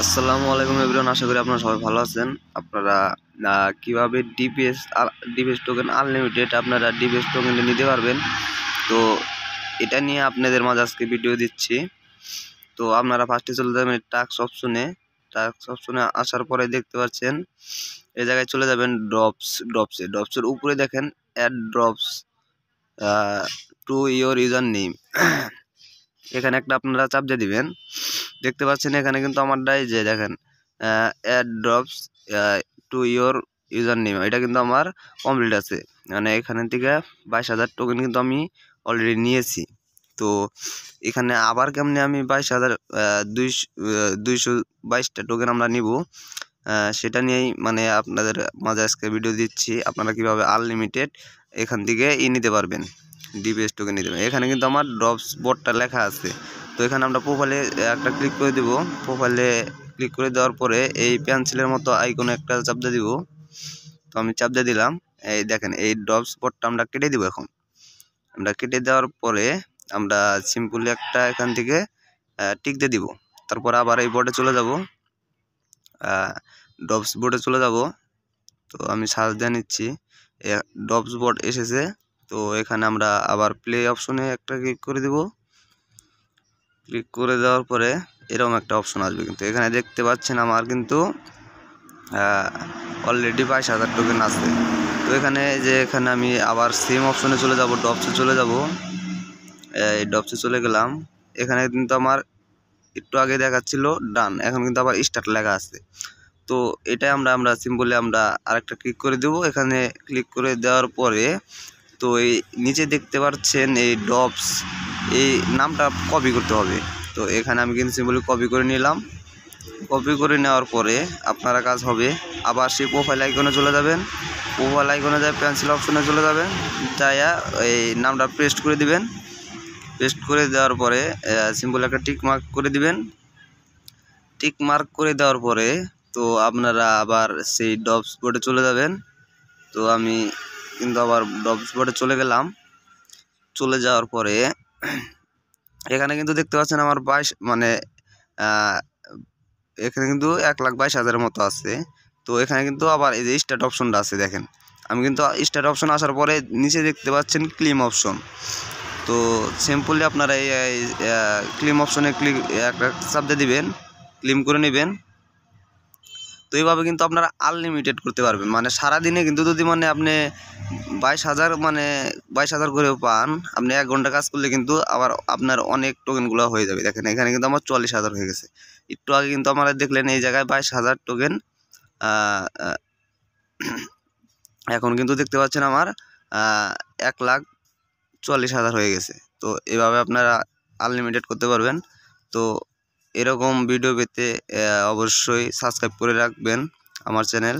আসসালামু আলাইকুম এভরিওয়ান, আশা করি আপনারা সবাই ভালো আছেন। আপনারা কিভাবে ডিপিএস টোকেন আনলিমিটেড আপনারা ডিপিএস টোকেনটা নিতে পারবেন, তো এটা নিয়ে আপনাদের মাঝে আজকে ভিডিও দিচ্ছি। তো আপনারা ফার্স্টে চলে যাবেন টাস্ক অপশনে আসার পরে দেখতে পাচ্ছেন এই জায়গায় চলে যাবেন ড্রপসের উপরে দেখেন add drops to your username. এখানে একটা আপনারা চাপ দিয়ে দিবেন। দেখতে পাচ্ছেন এখানে কিন্তু আমারটাই যে দেখেন add drops to your username, এটা কিন্তু আমার কমপ্লিট আছে। মানে এখান থেকে 22,000 টোকেন কিন্তু আমি অলরেডি নিয়েছি। তো এখানে আবার কেমনে আমি 22,222টা টোকেন আমরা নিব, সেটা নিয়েই মানে আপনাদের মাঝে আজকে ভিডিও দিচ্ছি। আপনারা কিভাবে আনলিমিটেড এখান থেকে নিতে পারবেন, ডিপিএস টোকেন নিতে পারবেন। এখানে কিন্তু আমার ড্রপস বোর্ডটা লেখা আছে। তো এখানে আমরা প্রোফাইলে একটা ক্লিক করে দেব। প্রোফাইলে ক্লিক করে দেওয়ার পরে এই পেন্সিলের মতো আইকনে একটা চাপ দিয়ে দিব। তো আমি চাপ দিয়ে দিলাম। এই দেখেন এই ড্রপস বোর্ডটা আমরা কেটে দিব। এখন আমরা কেটে দেওয়ার পরে আমরা সিম্পলি একটা এখান থেকে টিক দিয়ে দিব। তারপর আবার এই বোর্ডে চলে যাব, ড্রপস বোর্ডে চলে যাব। তো আমি সার্চ দিয়ে নিচ্ছি, ড্রপস বোর্ড এসেছে। তো এখানে আমরা আবার প্লে অপশনে একটা ক্লিক করে দেব। ক্লিক করে দেওয়ার পরে এরকম একটা অপশন আসবে, কিন্তু এখানে দেখতে পাচ্ছেন আমার কিন্তু অলরেডি 22,000 টোকেন আছে। তো এখানে আমি আবার সেম অপশনে চলে যাব, ড্রপসে চলে যাব। এই ড্রপসে চলে গেলাম। এখানে কিন্তু আমার একটু আগে দেখাচ্ছিল ডান, এখন কিন্তু আবার স্টার্ট লেখা আছে। তো এটাই আমরা সিম্পলি আমরা আরেকটা ক্লিক করে দেব। এখানে ক্লিক করে দেওয়ার পরে তো এই নিচে দেখতে পাচ্ছেন এই ড্রপস, এই নামটা কপি করতে হবে। তো এখানে আমি কিন্তু সিম্পলি কপি করে নিলাম। কপি করে নেওয়ার পরে আপনারা কাজ হবে আবার সেই প্রোফাইল আইকনে চলে যাবেন। প্রোফাইল আইকনে যায় পেন্সিল অপশনে চলে যাবেন, যাইয়া এই নামটা পেস্ট করে দিবেন। পেস্ট করে দেওয়ার পরে সিম্পল একটা টিক মার্ক করে দিবেন। টিক মার্ক করে দেওয়ার পরে তো আপনারা আবার সেই ড্রপস বোর্ডে চলে যাবেন। তো আমি কিন্তু আবার ড্রপস বোর্ডে চলে গেলাম। চলে যাওয়ার পরে এখানে কিন্তু দেখতে পাচ্ছেন আমার 22 মানে এখানে কিন্তু 1,22,000 মতো আছে। তো এখানে কিন্তু আবার এই যে স্টার্ট অপশনটা আছে দেখেন। আমি কিন্তু স্টার্ট অপশন আসার পরে নিচে দেখতে পাচ্ছেন ক্লেম অপশন। তো সিম্পলি আপনারা এই ক্লেম অপশনে একটা চাপ দিয়ে দিবেন, ক্লেম করে নেবেন। তো এইভাবে কিন্তু আপনারা আনলিমিটেড করতে পারবেন। মানে সারাদিনে কিন্তু যদি মানে আপনি 22,000 করেও পান, আপনি 1 ঘন্টা কাজ করলে কিন্তু আবার আপনার অনেক টোকেনগুলো হয়ে যাবে। দেখেন এখানে কিন্তু আমার 40,000 হয়ে গেছে। একটু আগে কিন্তু আপনারা দেখলেন এই জায়গায় 22,000 টোকেন, এখন কিন্তু দেখতে পাচ্ছেন আমার 1,40,000 হয়ে গেছে। তো এভাবে আপনারা আনলিমিটেড করতে পারবেন। তো এরকম ভিডিও পেতে অবশ্যই সাবস্ক্রাইব করে রাখবেন আমার চ্যানেল।